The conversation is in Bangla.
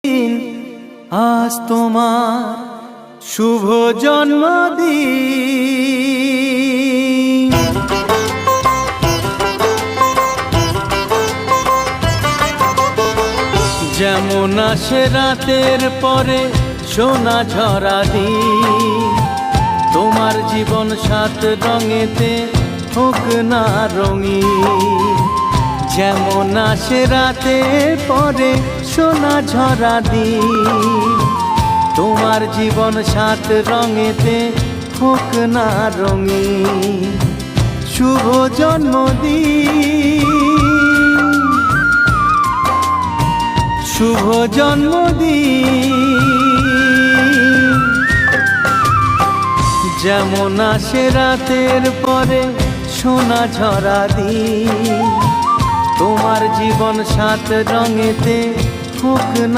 আজ তোমার শুভ জন্মদিন। যেমন আসে রাতের পরে সোনা ঝরা দিন, তোমার জীবন সাত রঙেতে হোক না রঙিন। যেমন আসে রাতের পরে সোনা ঝরা দিন, তোমার জীবন সাত রঙেতে হোক না রঙিন। শুভ জন্মদিন, শুভ জন্মদিন। যেমন আসে রাতের পরে সোনা ঝরা দিন, তোমার জীবন সাত রঙেতে হোক না